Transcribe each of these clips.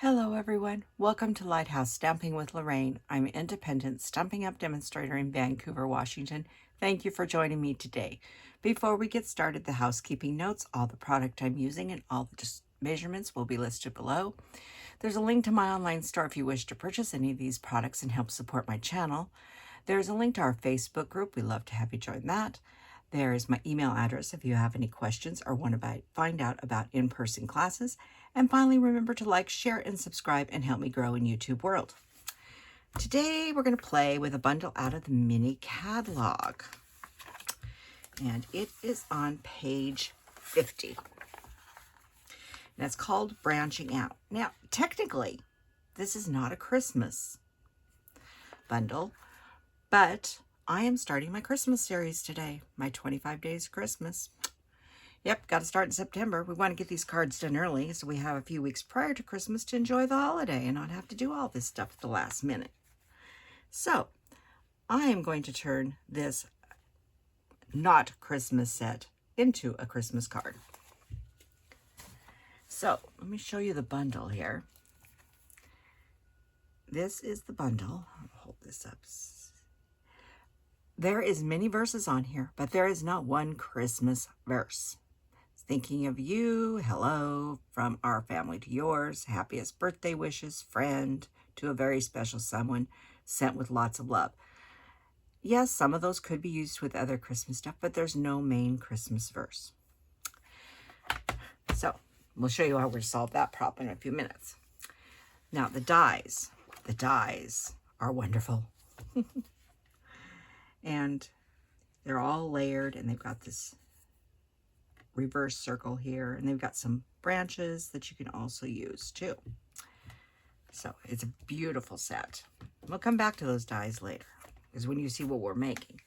Hello everyone, welcome to Lighthouse Stamping with Lorraine. I'm an independent Stampin' Up! Demonstrator in Vancouver, Washington. Thank you for joining me today. Before we get started, the housekeeping notes, all the product I'm using and all the measurements will be listed below. There's a link to my online store if you wish to purchase any of these products and help support my channel. There's a link to our Facebook group. We'd love to have you join that. There is my email address if you have any questions or want to find out about in-person classes. And finally, remember to like, share, and subscribe and help me grow in YouTube world. Today, we're going to play with a bundle out of the mini catalog. And it is on page 50. And it's called Branching Out. Now, technically, this is not a Christmas bundle, but I am starting my Christmas series today, my 25 Days of Christmas. Yep, got to start in September. We want to get these cards done early, so we have a few weeks prior to Christmas to enjoy the holiday and not have to do all this stuff at the last minute. So, I am going to turn this not Christmas set into a Christmas card. So, let me show you the bundle here. This is the bundle. I'll hold this up. There is many verses on here, but there is not one Christmas verse. Thinking of you, hello, from our family to yours, happiest birthday wishes, friend, to a very special someone, sent with lots of love. Yes, some of those could be used with other Christmas stuff, but there's no main Christmas verse. So, we'll show you how we're going to solve that problem in a few minutes. Now, the dies are wonderful. And they're all layered, and they've got this reverse circle here, and they've got some branches that you can also use too. So it's a beautiful set. We'll come back to those dies later, because when you see what we're making.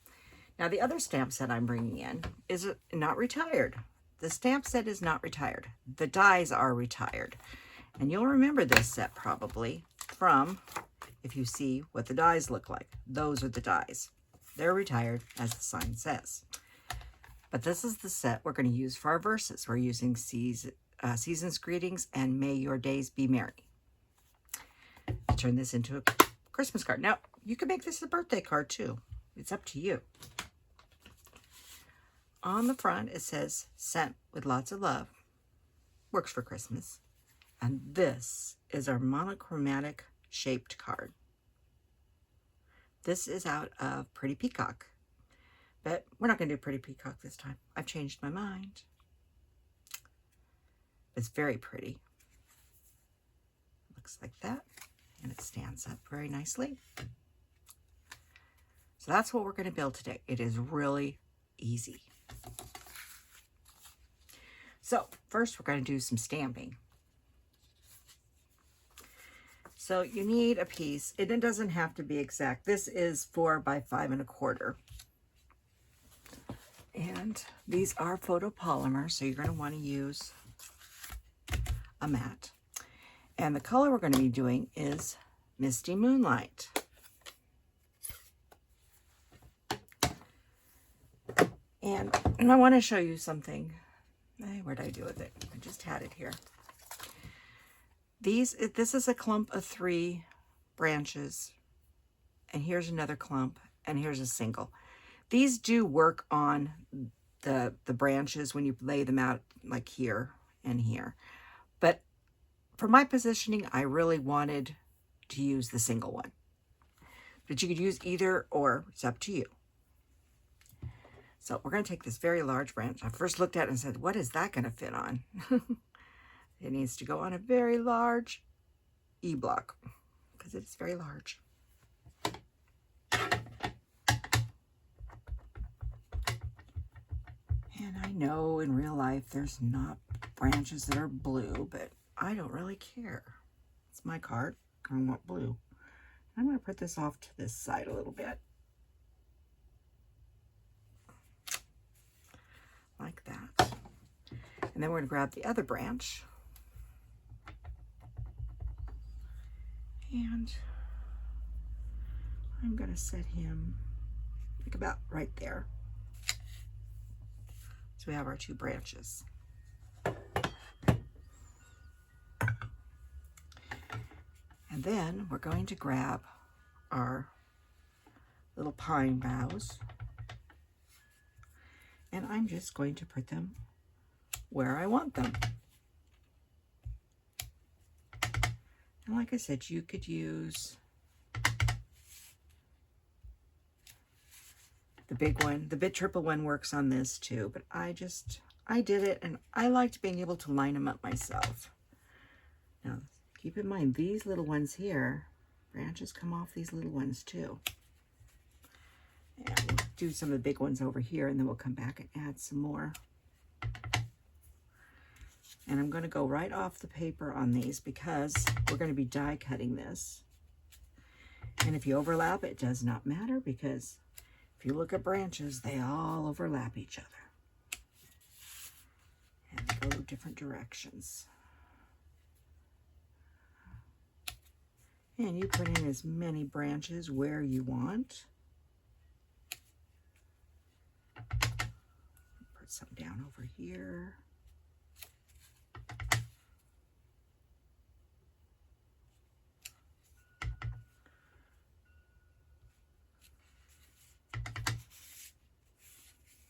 Now, the other stamp set I'm bringing in is not retired. The stamp set is not retired. The dies are retired. And you'll remember this set probably from, if you see what the dies look like. Those are the dies. They're retired, as the sign says. But this is the set we're going to use for our verses. We're using Season's Greetings and May Your Days Be Merry. Turn this into a Christmas card. Now, you can make this a birthday card too. It's up to you. On the front, it says, sent with lots of love. Works for Christmas. And this is our monochromatic shaped card. This is out of Pretty Peacock, but we're not going to do Pretty Peacock this time. I've changed my mind. It's very pretty. Looks like that, and it stands up very nicely. So that's what we're going to build today. It is really easy. So first we're going to do some stamping. So you need a piece, and it doesn't have to be exact. This is 4 by 5 1/4. And these are photopolymer, so you're going to want to use a mat. And the color we're going to be doing is Misty Moonlight. And I want to show you something. Where did I do with it? I just had it here. This is a clump of 3 branches, and here's another clump, and here's a single. These do work on the branches when you lay them out like here and here. But for my positioning, I really wanted to use the single one. But you could use either or, it's up to you. So we're going to take this very large branch. I first looked at it and said, what is that going to fit on? It needs to go on a very large E-block because it's very large. And I know in real life there's not branches that are blue, but I don't really care. It's my card. I want blue. I'm going to put this off to this side a little bit. Like that. And then we're going to grab the other branch. And I'm going to set him like about right there. So we have our 2 branches. And then we're going to grab our little pine boughs, and I'm just going to put them where I want them. And like I said, you could use the big one. The big triple one works on this too, but I did it, and I liked being able to line them up myself. Now, keep in mind, these little ones here, branches come off these little ones too. And we'll do some of the big ones over here, and then we'll come back and add some more. And I'm going to go right off the paper on these because we're going to be die cutting this. And if you overlap, it does not matter, because if you look at branches, they all overlap each other and go different directions. And you put in as many branches where you want. Put some down over here.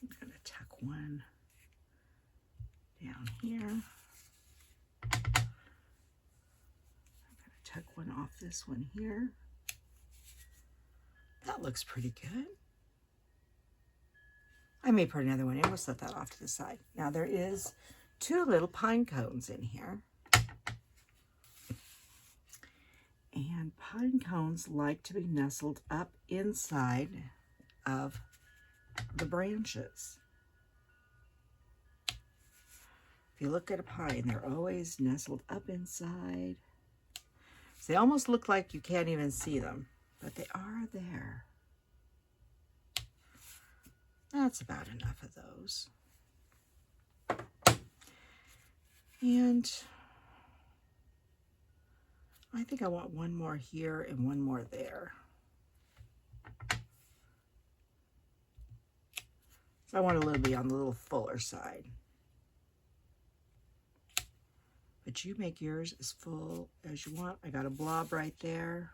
I'm going to tuck one down here. I'm going to tuck one off this one here. That looks pretty good. I may put another one in. We'll set that off to the side. Now there is 2 little pine cones in here. And pine cones like to be nestled up inside of the branches. If you look at a pine, they're always nestled up inside. So they almost look like you can't even see them, but they are there. That's about enough of those. And I think I want one more here and one more there. So I want a little bit on the little fuller side. But you make yours as full as you want. I got a blob right there.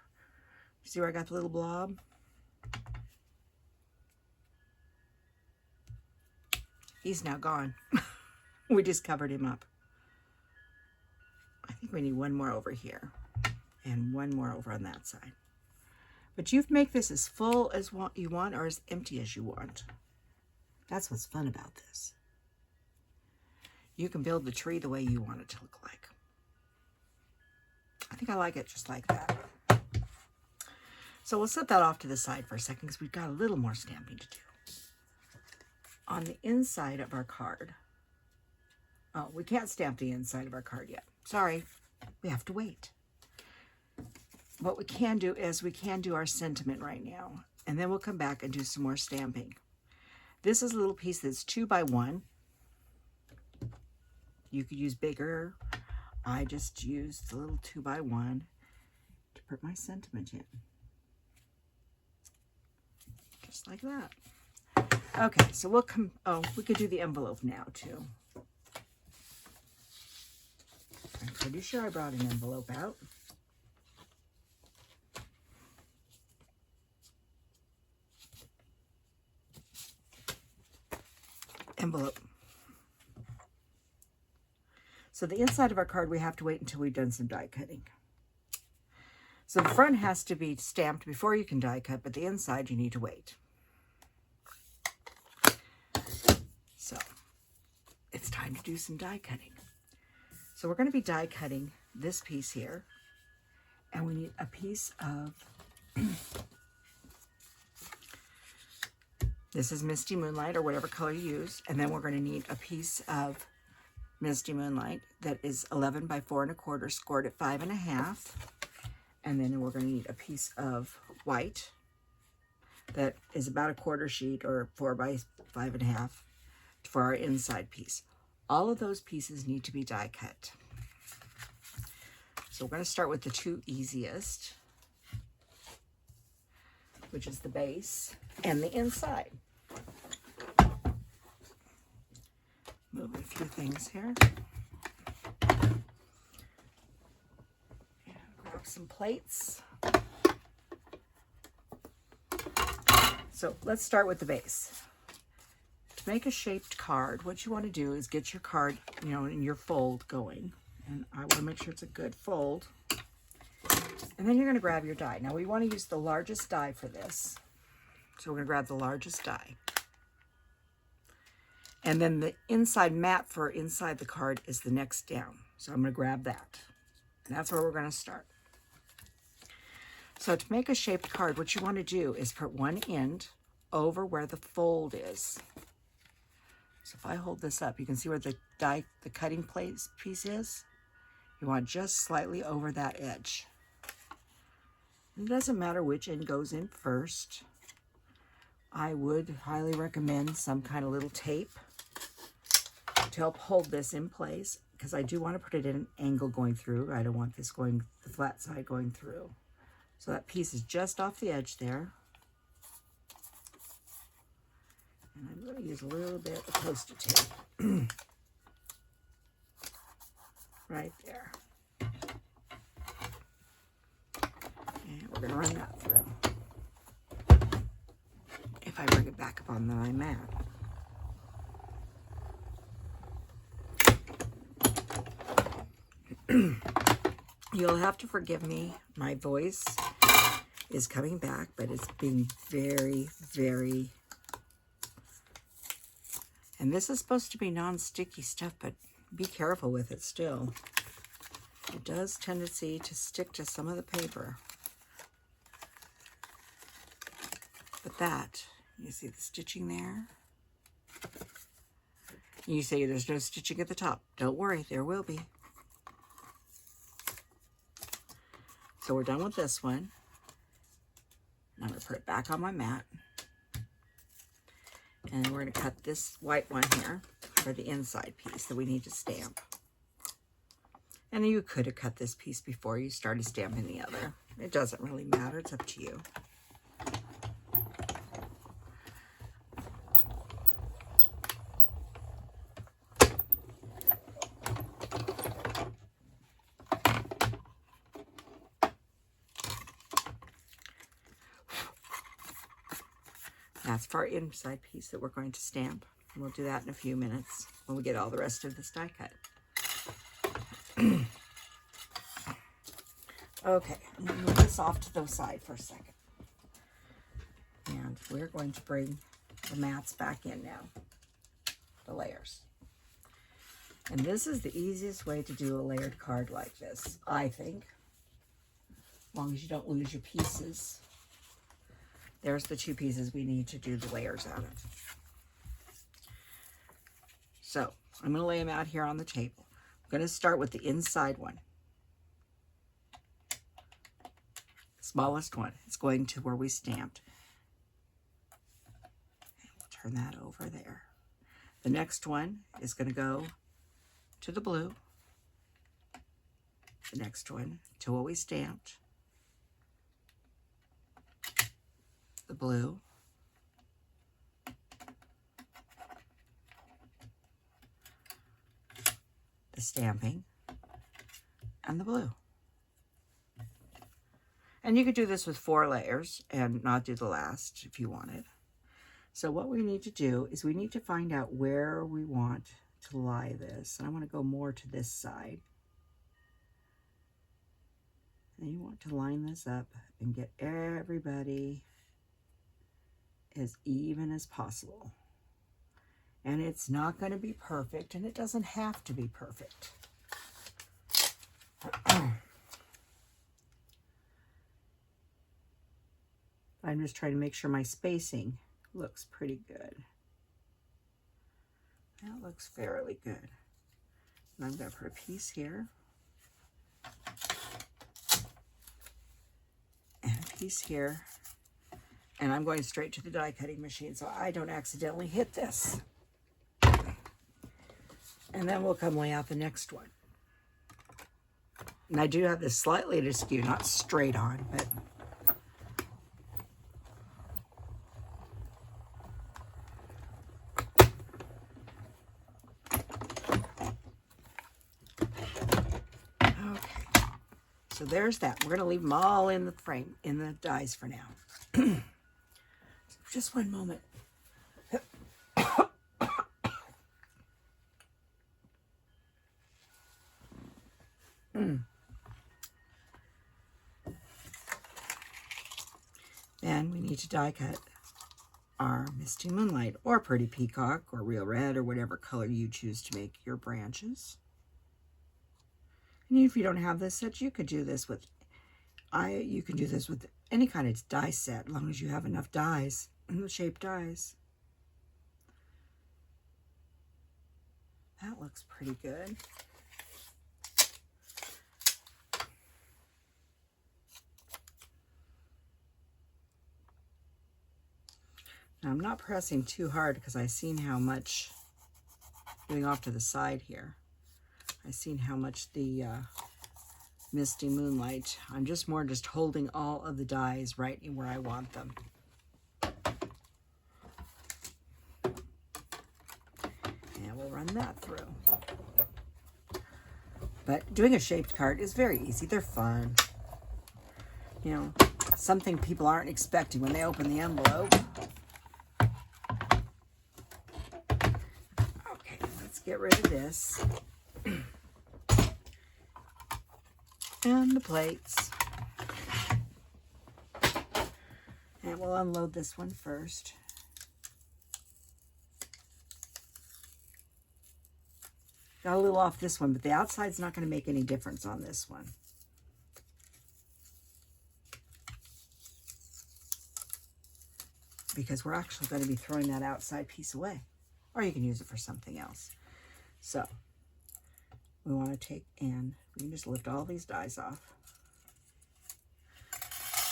See where I got the little blob? He's now gone. We just covered him up. I think we need one more over here and one more over on that side. But you make this as full as you want or as empty as you want. That's what's fun about this. You can build the tree the way you want it to look like. I think I like it just like that. So we'll set that off to the side for a second because we've got a little more stamping to do. On the inside of our card, oh, we can't stamp the inside of our card yet. Sorry, we have to wait. What we can do is we can do our sentiment right now, and then we'll come back and do some more stamping. This is a little piece that's 2 by 1. You could use bigger. I just used the little 2 by 1 to put my sentiment in. Just like that. Okay, so we'll come, oh, we could do the envelope now too. I'm pretty sure I brought an envelope out. Envelope. So the inside of our card, we have to wait until we've done some die cutting. So the front has to be stamped before you can die cut, but the inside you need to wait. So it's time to do some die cutting. So we're going to be die cutting this piece here, and we need a piece of, this is Misty Moonlight or whatever color you use, and then we're going to need a piece of Misty Moonlight that is 11 by 4 1/4 scored at 5 1/2, and then we're going to need a piece of white that is about 1/4 sheet or 4 by 5 1/2 for our inside piece. All of those pieces need to be die cut. So we're going to start with the 2 easiest, which is the base and the inside. Move a few things here. And grab some plates. So let's start with the base. To make a shaped card, what you want to do is get your card, you know, in your fold going. And I want to make sure it's a good fold. And then you're going to grab your die. Now we want to use the largest die for this. So we're going to grab the largest die. And then the inside mat for inside the card is the next down. So I'm going to grab that. And that's where we're going to start. So to make a shaped card, what you want to do is put one end over where the fold is. So if I hold this up, you can see where the cutting piece is. You want just slightly over that edge. It doesn't matter which end goes in first. I would highly recommend some kind of little tape to help hold this in place, because I do want to put it in an angle going through. I don't want this going, the flat side going through. So that piece is just off the edge there. And I'm going to use a little bit of Post-it tape. Right there. And we're going to run that through. If I bring it back up on my mat. You'll have to forgive me. My voice is coming back, but it's being very, very... And this is supposed to be non-sticky stuff, but be careful with it still. It does tendency to stick to some of the paper. But that, you see the stitching there? You say there's no stitching at the top. Don't worry, there will be. So we're done with this one. I'm going to put it back on my mat. And we're going to cut this white one here for the inside piece that we need to stamp. And you could have cut this piece before you started stamping the other. It doesn't really matter. It's up to you. That's for our inside piece that we're going to stamp. And we'll do that in a few minutes when we get all the rest of this die cut. Okay, I'm going to move this off to the side for a second. And we're going to bring the mats back in now, the layers. And this is the easiest way to do a layered card like this, I think, as long as you don't lose your pieces. There's the two pieces we need to do the layers out of. So I'm going to lay them out here on the table. I'm going to start with the inside one. Smallest one. It's going to where we stamped. And we'll turn that over there. The next one is going to go to the blue. The next one to what we stamped. The blue, the stamping, and the blue. And you could do this with 4 layers and not do the last if you wanted. So what we need to do is we need to find out where we want to lie this. And I want to go more to this side. And you want to line this up and get everybody as even as possible. And it's not going to be perfect, and it doesn't have to be perfect. I'm just trying to make sure my spacing looks pretty good. That looks fairly good. And I'm going to put a piece here. And a piece here. And I'm going straight to the die cutting machine so I don't accidentally hit this. And then we'll come lay out the next one. And I do have this slightly askew, not straight on, but so there's that. We're going to leave them all in the frame, in the dies for now. Just one moment. Then we need to die cut our Misty Moonlight or Pretty Peacock or Real Red or whatever color you choose to make your branches. And if you don't have this set, you could do this with you can do this with any kind of die set, as long as you have enough dies, shaped dies. That looks pretty good. Now I'm not pressing too hard because I've seen how much, getting off to the side here, I've seen how much the Misty Moonlight, I'm just holding all of the dies right where I want them. And we'll run that through. But doing a shaped card is very easy. They're fun. You know, something people aren't expecting when they open the envelope. Get rid of this and the plates, and we'll unload this one first. Got a little off this one, but the outside's not going to make any difference on this one. Because we're actually going to be throwing that outside piece away, or you can use it for something else. So we want to take, and we can just lift all these dies off.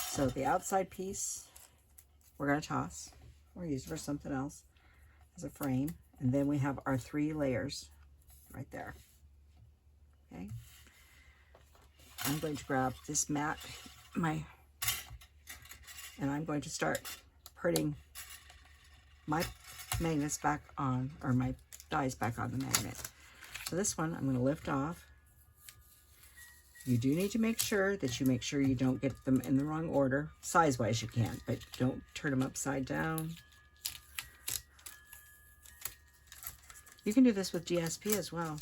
So the outside piece we're going to toss or use for something else as a frame. And then we have our 3 layers right there. Okay. I'm going to grab this mat, and I'm going to start putting my magnets back on, or my dies back on the magnet. So this one I'm going to lift off. You do need to make sure that you don't get them in the wrong order. Size-wise you can, but don't turn them upside down. You can do this with GSP as well.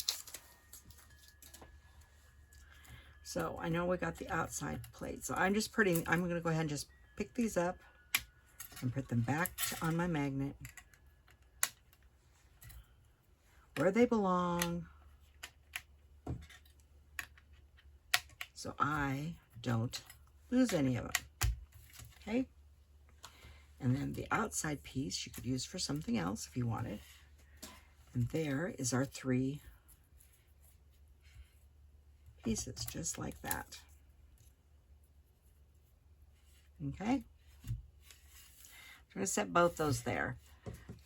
So I know we got the outside plate. So I'm going to go ahead and just pick these up and put them back on my magnet, where they belong, so I don't lose any of them. Okay? And then the outside piece you could use for something else if you wanted. And there is our 3 pieces, just like that. Okay? I'm going to set both those there.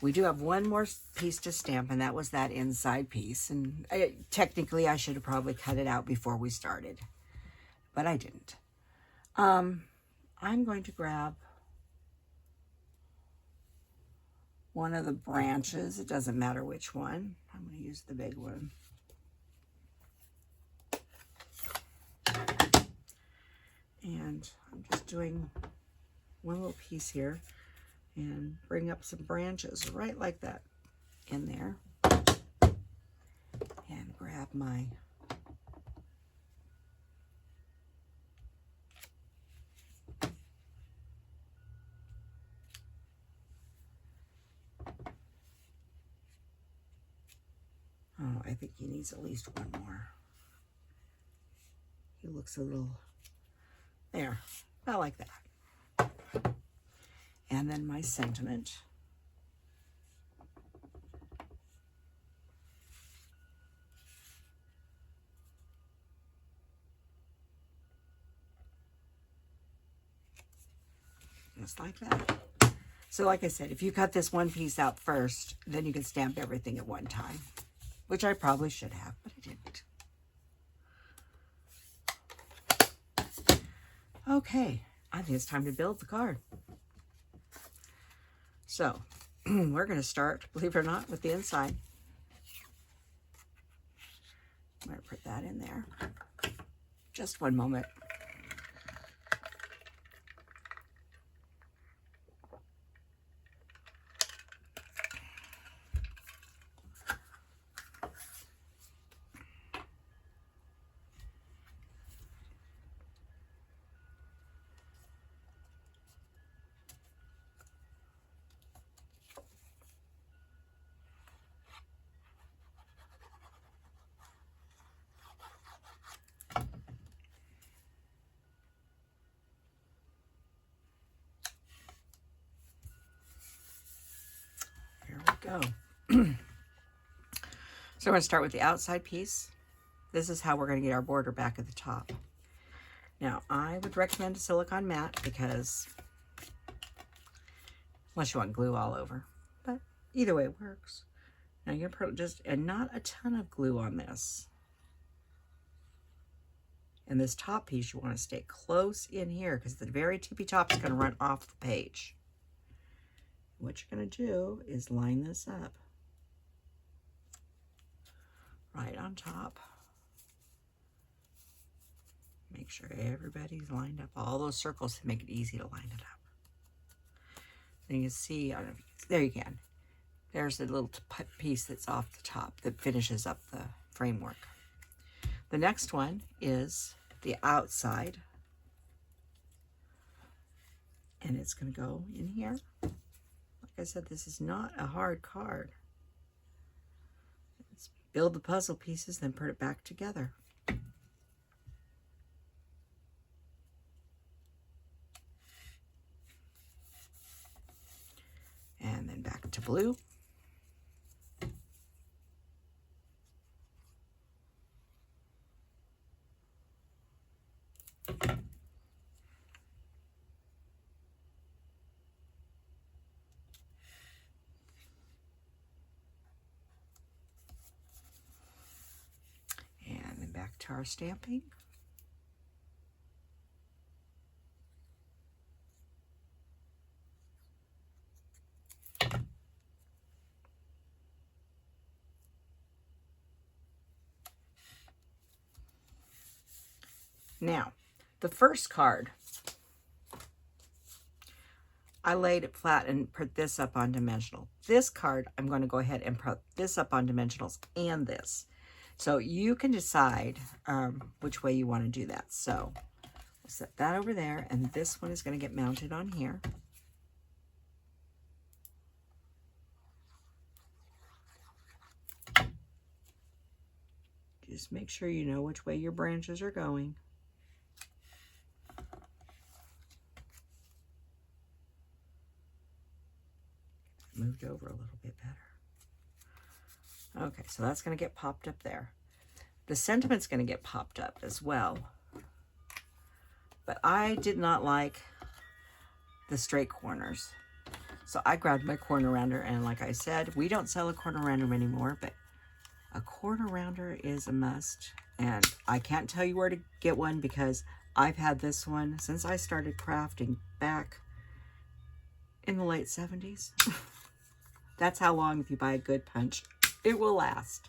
We do have one more piece to stamp, and that was that inside piece. And technically, I should have probably cut it out before we started, but I didn't. I'm going to grab one of the branches. It doesn't matter which one. I'm going to use the big one. And I'm just doing one little piece here, and bring up some branches right like that in there, and grab my I think he needs at least one more. He looks a little there, about like that. And then my sentiment. Just like that. So like I said, if you cut this one piece out first, then you can stamp everything at one time, which I probably should have, but I didn't. Okay, I think it's time to build the card. So we're going to start, believe it or not, with the inside. I'm going to put that in there. Just one moment. go. So I'm going to start with the outside piece. This is how we're going to get our border back at the top. Now, I would recommend a silicone mat because, unless you want glue all over, but either way it works. Now you're going to put just, and not a ton of glue on this. And this top piece, you want to stay close in here because the very tippy top is going to run off the page. What you're going to do is line this up right on top. Make sure everybody's lined up, all those circles, to make it easy to line it up. Then you can see, I don't know if you can, there you can. There's a little piece that's off the top that finishes up the framework. The next one is the outside. And it's going to go in here. Like I said, this is not a hard card. Let's build the puzzle pieces, then put it back together. And then back to blue. And then back to our stamping. Now, the first card, I laid it flat and put this up on dimensional. This card, I'm going to go ahead and put this up on dimensionals and this. So you can decide which way you want to do that. So we'll set that over there, and this one is going to get mounted on here. Just make sure you know which way your branches are going. Moved over a little bit better. Okay, so that's going to get popped up there. The sentiment's going to get popped up as well. But I did not like the straight corners. So I grabbed my corner rounder, and like I said, we don't sell a corner rounder anymore, but a corner rounder is a must. And I can't tell you where to get one because I've had this one since I started crafting back in the late 70s. That's how long, if you buy a good punch, it will last.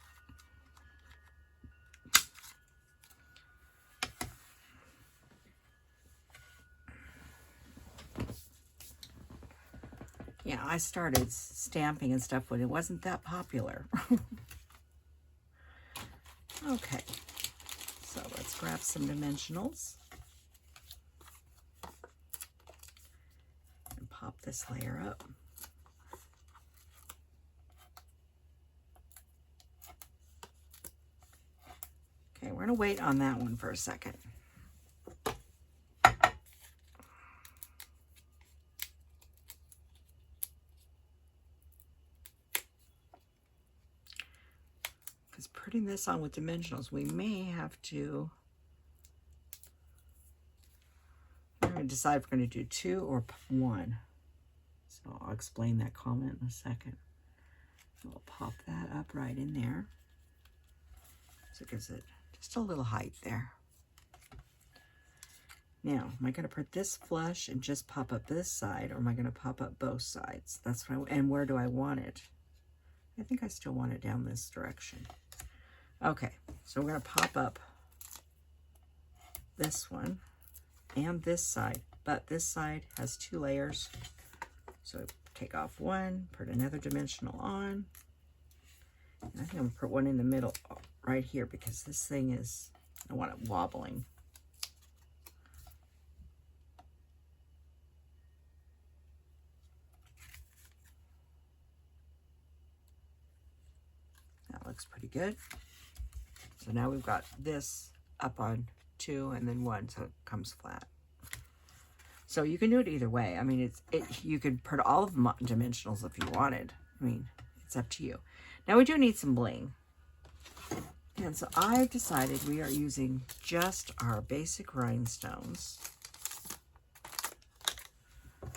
Yeah, I started stamping and stuff when it wasn't that popular. Okay, so let's grab some dimensionals and pop this layer up. Okay, we're going to wait on that one for a second. Because putting this on with dimensionals, we may have to, I'm going to decide if we're going to do 2 or 1. So I'll explain that comment in a second. We'll pop that up right in there. So it gives it just a little height there. Now, am I going to put this flush and just pop up this side, or am I going to pop up both sides? That's what and where do I want it? I think I still want it down this direction. Okay, so we're going to pop up this one and this side, but this side has 2 layers. So take off one, put another dimensional on. And I think I'm going to put one in the middle right here because this thing is, I want it wobbling. That looks pretty good. So now we've got this up on 2 and then 1, so it comes flat. So you can do it either way. I mean, you could put all of them on dimensionals if you wanted. I mean, It's up to you. Now we do need some bling. And so I've decided we are using just our basic rhinestones.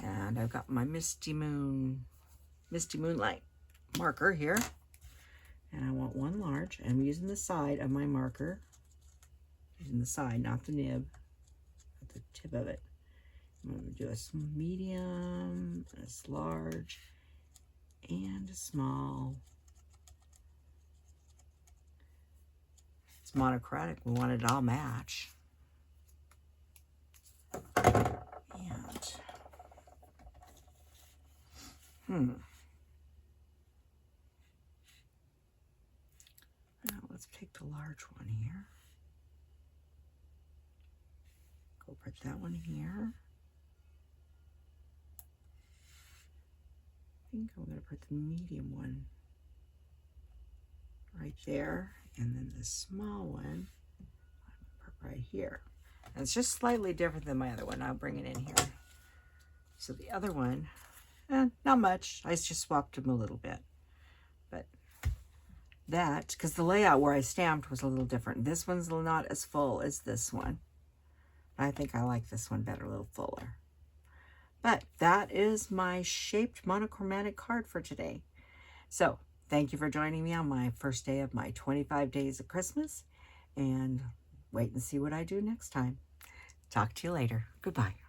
And I've got my Misty Moonlight marker here. And I want one large. I'm using the side of my marker. Using the side, not the nib. Not the tip of it. I'm going to do a medium, a large, and a small. It's monochromatic. We want it all match. And now let's take the large one here. Go put that one here. I think I'm going to put the medium one right there, and then the small one I'm going to put right here. And it's just slightly different than my other one. I'll bring it in here. So the other one, not much. I just swapped them a little bit. But that, because the layout where I stamped was a little different. This one's not as full as this one. I think I like this one better, a little fuller. But that is my shaped monochromatic card for today. So thank you for joining me on my first day of my 25 days of Christmas. And wait and see what I do next time. Talk to you later. Goodbye.